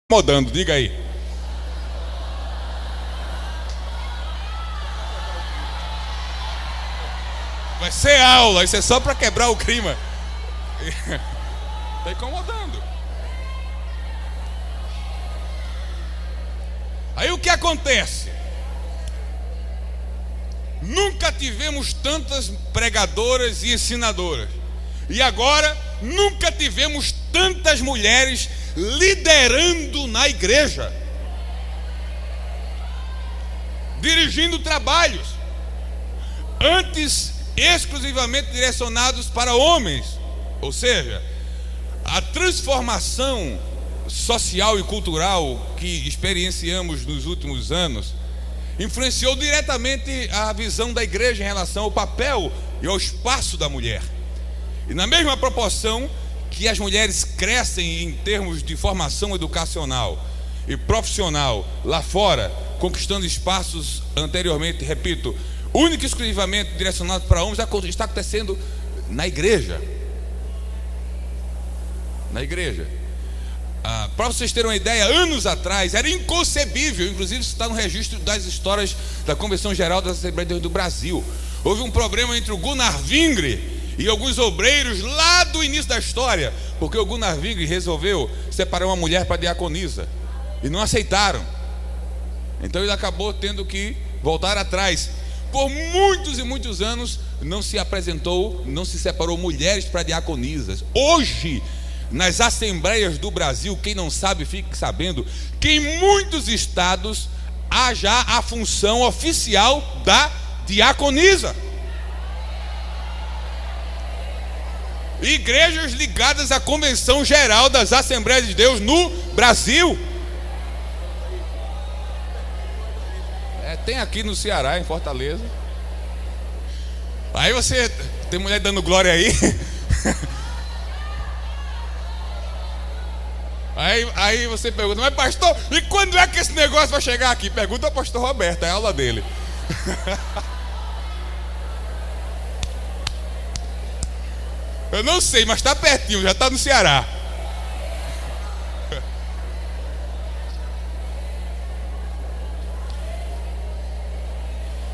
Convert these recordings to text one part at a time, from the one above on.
incomodando, diga aí. Vai ser aula, isso é só para quebrar o clima. Está incomodando. Aí o que acontece? Nunca tivemos tantas pregadoras e ensinadoras. E agora nunca tivemos tantas mulheres liderando na igreja, dirigindo trabalhos antes exclusivamente direcionados para homens. Ou seja, a transformação social e cultural que experienciamos nos últimos anos influenciou diretamente a visão da igreja em relação ao papel e ao espaço da mulher. E na mesma proporção que as mulheres crescem em termos de formação educacional e profissional lá fora, conquistando espaços anteriormente, repito, único e exclusivamente direcionados para homens, está acontecendo na igreja. Na igreja. Para vocês terem uma ideia, anos atrás era inconcebível, inclusive isso está no registro das histórias da Convenção Geral das Assembleias de Deus do Brasil. Houve um problema entre o Gunnar Vingre e alguns obreiros lá do início da história, porque o Gunnar Vingre resolveu separar uma mulher para diaconisa e não aceitaram. Então ele acabou tendo que voltar atrás. Por muitos e muitos anos não se apresentou, não se separou mulheres para diaconisas. Hoje, nas assembleias do Brasil, quem não sabe, fique sabendo que em muitos estados há já a função oficial da diaconisa. Igrejas ligadas à Convenção Geral das Assembleias de Deus no Brasil. Tem aqui no Ceará, em Fortaleza. Aí você tem mulher dando glória aí. Aí você pergunta, mas pastor, e quando é que esse negócio vai chegar aqui? Pergunta ao pastor Roberto, é a aula dele. Eu não sei, mas está pertinho, já está no Ceará.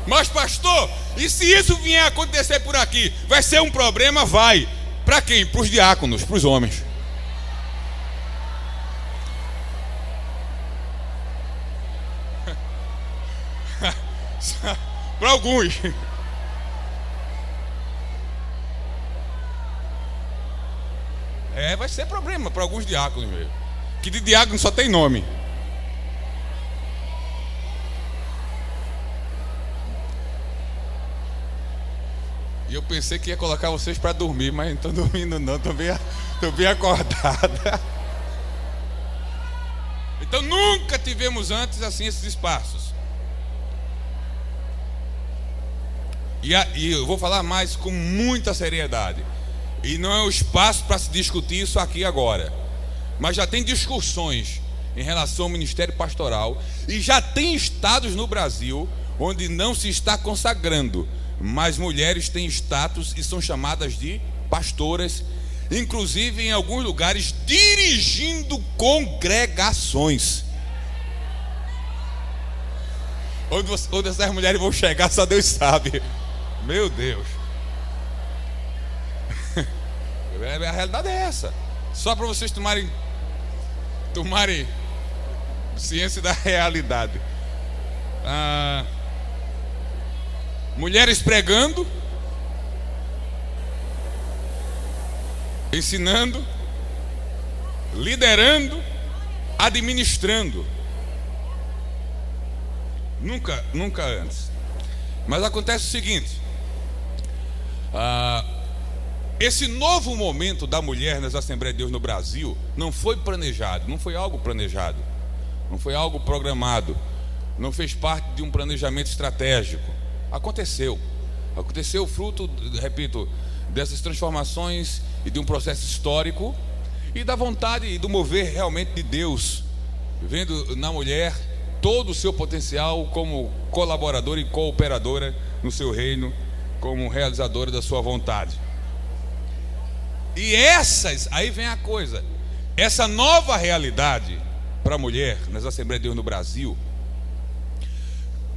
Mas pastor, e se isso vier a acontecer por aqui? Vai ser um problema? Vai. Para quem? Para os diáconos, para os homens. Para alguns. Vai ser problema para alguns diáconos mesmo. Que de diácono só tem nome. E eu pensei que ia colocar vocês para dormir, mas não estou dormindo não, estou bem acordada. Então nunca tivemos antes assim esses espaços. E eu vou falar mais com muita seriedade. E não é o espaço para se discutir isso aqui agora. Mas já tem discussões em relação ao ministério pastoral. E já tem estados no Brasil onde não se está consagrando, mas mulheres têm status e são chamadas de pastoras, inclusive em alguns lugares dirigindo congregações. Onde essas mulheres vão chegar, só Deus sabe. Meu Deus. A realidade é essa. Só para vocês tomarem ciência da realidade. Mulheres pregando, ensinando, liderando, administrando. Nunca antes. Mas acontece o seguinte: esse novo momento da mulher nas Assembleias de Deus no Brasil não foi planejado, não foi algo planejado, não foi algo programado, não fez parte de um planejamento estratégico. Aconteceu fruto, repito, dessas transformações e de um processo histórico e da vontade e do mover realmente de Deus, vendo na mulher todo o seu potencial como colaboradora e cooperadora no seu reino, como realizadora da sua vontade. E aí vem a coisa, essa nova realidade para a mulher nas Assembleias de Deus no Brasil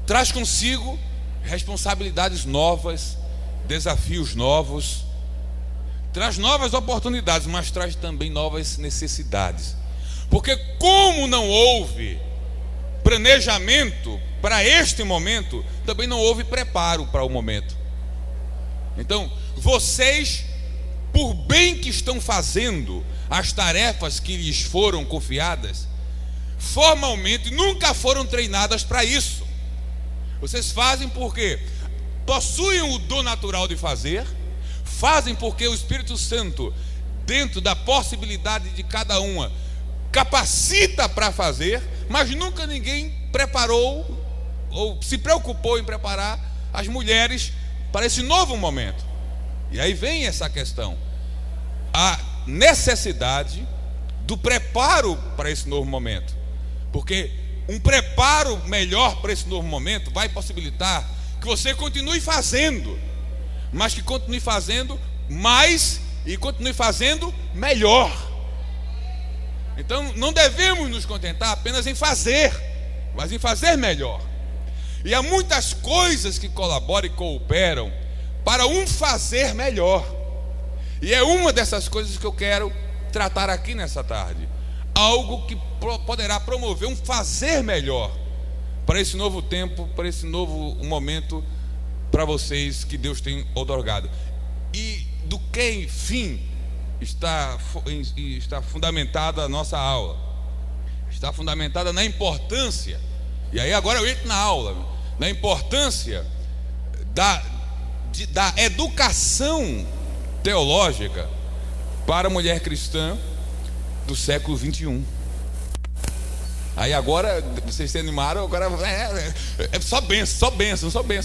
traz consigo responsabilidades novas, desafios novos, traz novas oportunidades, mas traz também novas necessidades. Porque como não houve planejamento para este momento, também não houve preparo para o momento. Então, vocês, por bem que estão fazendo as tarefas que lhes foram confiadas, formalmente nunca foram treinadas para isso. Vocês fazem porque possuem o dom natural de fazer, fazem porque o Espírito Santo, dentro da possibilidade de cada uma, capacita para fazer, mas nunca ninguém preparou ou se preocupou em preparar as mulheres para esse novo momento. E aí vem essa questão, a necessidade do preparo para esse novo momento, porque um preparo melhor para esse novo momento vai possibilitar que você continue fazendo, mas que continue fazendo mais e continue fazendo melhor. Então não devemos nos contentar apenas em fazer, mas em fazer melhor. E há muitas coisas que colaboram e cooperam para um fazer melhor. E é uma dessas coisas que eu quero tratar aqui nessa tarde. Algo que poderá promover um fazer melhor para esse novo tempo, para esse novo momento, para vocês que Deus tem outorgado. E do que, enfim, está fundamentada a nossa aula. Está fundamentada na importância, e aí agora eu entro na aula, na importância da educação teológica para a mulher cristã do século 21. Aí agora, vocês se animaram, agora é só bênção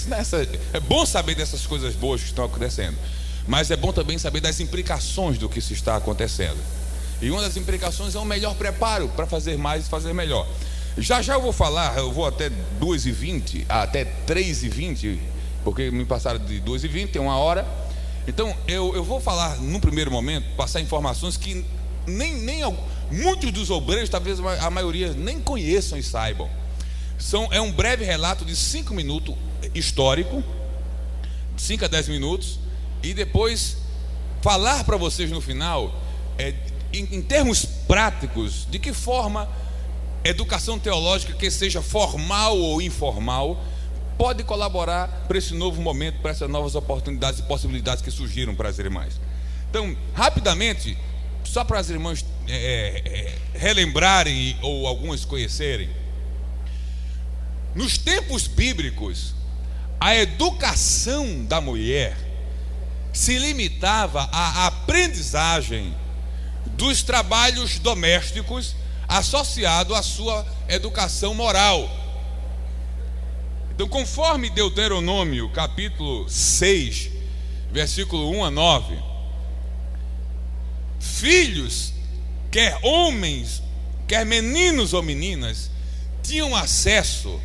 nessa. É bom saber dessas coisas boas que estão acontecendo, mas é bom também saber das implicações do que se está acontecendo. E uma das implicações é um melhor preparo para fazer mais e fazer melhor. Já eu vou falar, eu vou até 2h20, até 3h20, porque me passaram de 2h20, tem 1 hora. Então eu vou falar num primeiro momento, passar informações que muitos dos obreiros, talvez a maioria, nem conheçam e saibam. É um breve relato de 5 minutos histórico, 5 a 10 minutos, e depois falar para vocês no final, em termos práticos, de que forma educação teológica, que seja formal ou informal, pode colaborar para esse novo momento, para essas novas oportunidades e possibilidades que surgiram para as irmãs. Então, rapidamente, só para as irmãs relembrarem ou algumas conhecerem, nos tempos bíblicos, a educação da mulher se limitava à aprendizagem dos trabalhos domésticos associado à sua educação moral. Então, conforme Deuteronômio capítulo 6, versículo 1 a 9, filhos, quer homens, quer meninos ou meninas, tinham acesso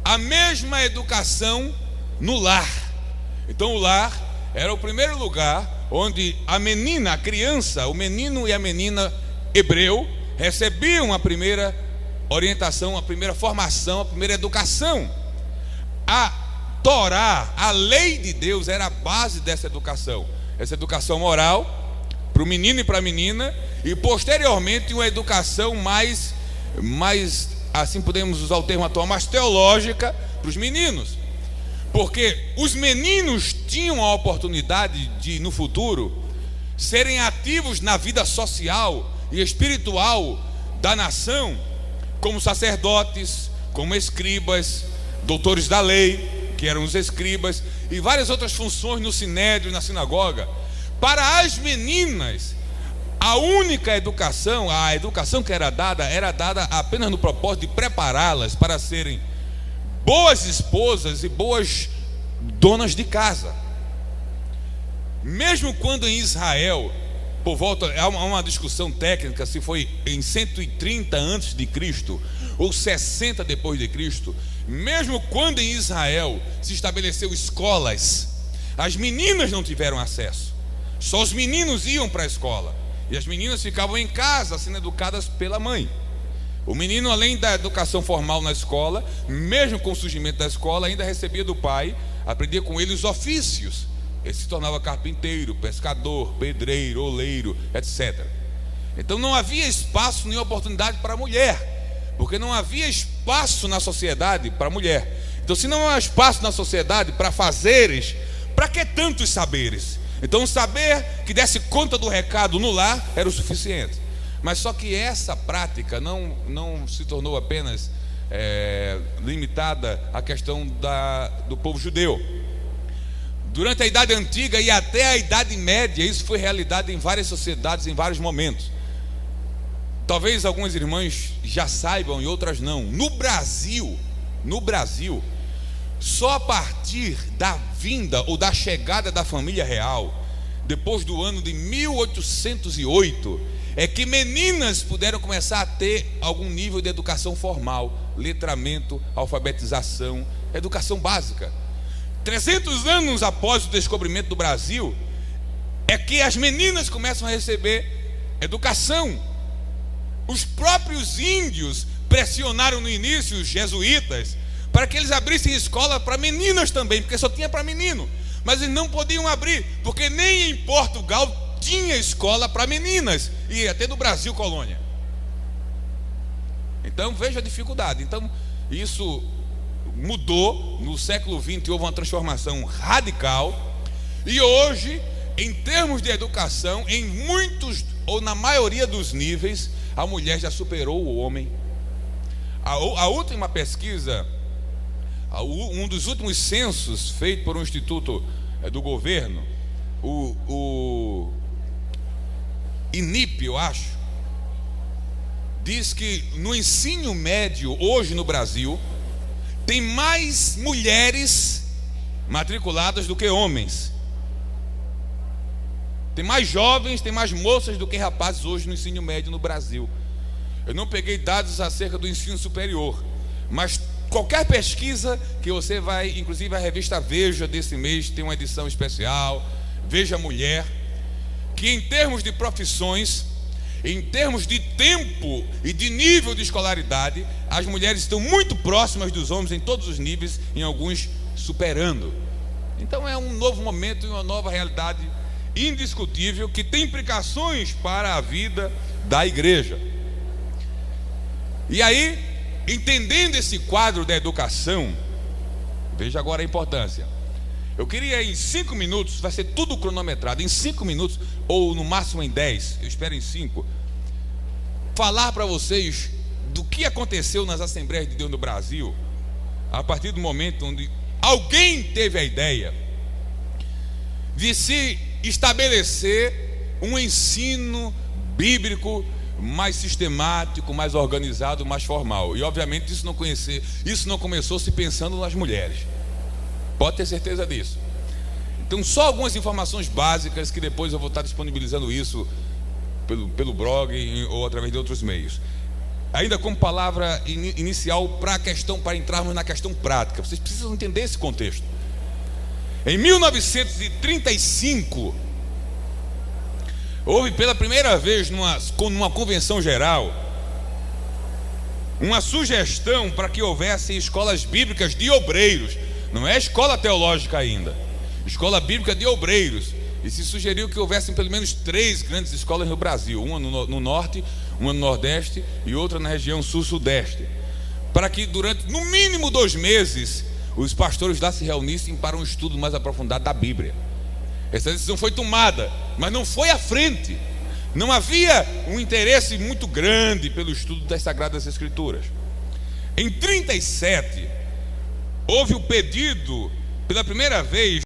à mesma educação no lar. Então o lar era o primeiro lugar onde a menina, a criança, o menino e a menina hebreu recebiam a primeira orientação, a primeira formação, a primeira educação. A Torá, a lei de Deus, era a base dessa educação. Essa educação moral para o menino e para a menina, e posteriormente uma educação mais, assim podemos usar o termo atual, mais teológica para os meninos. Porque os meninos tinham a oportunidade de, no futuro, serem ativos na vida social e espiritual da nação, como sacerdotes, como escribas, doutores da lei, que eram os escribas, e várias outras funções no sinédrio, na sinagoga. Para as meninas, a única educação, a educação que era dada apenas no propósito de prepará-las para serem boas esposas e boas donas de casa. Mesmo quando em Israel, por volta, há uma discussão técnica se foi em 130 antes de Cristo ou 60 depois de Cristo, mesmo quando em Israel se estabeleceu escolas, as meninas não tiveram acesso. Só os meninos iam para a escola, e as meninas ficavam em casa sendo educadas pela mãe. O menino, além da educação formal na escola, mesmo com o surgimento da escola, ainda recebia do pai, aprendia com ele os ofícios. Ele se tornava carpinteiro, pescador, pedreiro, oleiro, etc. Então não havia espaço nem oportunidade para a mulher, porque não havia espaço na sociedade para a mulher. Então, se não há espaço na sociedade para fazeres, para que tantos saberes? Então, o saber que desse conta do recado no lar era o suficiente. Mas só que essa prática não se tornou apenas limitada à questão do povo judeu. Durante a Idade Antiga e até a Idade Média, isso foi realidade em várias sociedades, em vários momentos. Talvez algumas irmãs já saibam e outras não. No Brasil, só a partir da vinda ou da chegada da família real, depois do ano de 1808, é que meninas puderam começar a ter algum nível de educação formal, letramento, alfabetização, educação básica. 300 anos após o descobrimento do Brasil, é que as meninas começam a receber educação. Os próprios índios pressionaram no início os jesuítas para que eles abrissem escola para meninas também, porque só tinha para menino. Mas eles não podiam abrir, porque nem em Portugal tinha escola para meninas, e até no Brasil colônia. Então veja a dificuldade. Então isso mudou. No século XX houve uma transformação radical, e hoje, em termos de educação, em muitos ou na maioria dos níveis, a mulher já superou o homem. A última pesquisa, um dos últimos censos feito por um instituto do governo, o INIP, eu acho, diz que no ensino médio hoje no Brasil tem mais mulheres matriculadas do que homens. Tem mais jovens, tem mais moças do que rapazes hoje no ensino médio no Brasil. Eu não peguei dados acerca do ensino superior, mas qualquer pesquisa que você vai, inclusive a revista Veja desse mês tem uma edição especial, Veja Mulher, que em termos de profissões, em termos de tempo e de nível de escolaridade, as mulheres estão muito próximas dos homens em todos os níveis, em alguns superando. Então é um novo momento e uma nova realidade indiscutível que tem implicações para a vida da igreja. E aí, entendendo esse quadro da educação, veja agora a importância. Eu queria em 5 minutos, vai ser tudo cronometrado, em 5 minutos, ou no máximo em 10, eu espero em 5, falar para vocês do que aconteceu nas Assembleias de Deus no Brasil, a partir do momento onde alguém teve a ideia de se estabelecer um ensino bíblico mais sistemático, mais organizado, mais formal. E obviamente isso não começou se pensando nas mulheres. Pode ter certeza disso. Então só algumas informações básicas, que depois eu vou estar disponibilizando isso pelo blog ou através de outros meios. Ainda como palavra inicial para entrarmos na questão prática. Vocês precisam entender esse contexto. Em 1935 houve pela primeira vez numa convenção geral uma sugestão para que houvesse escolas bíblicas de obreiros. Não é escola teológica ainda, escola bíblica de obreiros. E se sugeriu que houvessem pelo menos 3 grandes escolas no Brasil, uma no norte, uma no nordeste e outra na região sul-sudeste, para que durante no mínimo 2 meses os pastores lá se reunissem para um estudo mais aprofundado da Bíblia. Essa decisão foi tomada, mas não foi à frente. Não havia um interesse muito grande pelo estudo das Sagradas Escrituras. Em 1937 houve o pedido pela primeira vez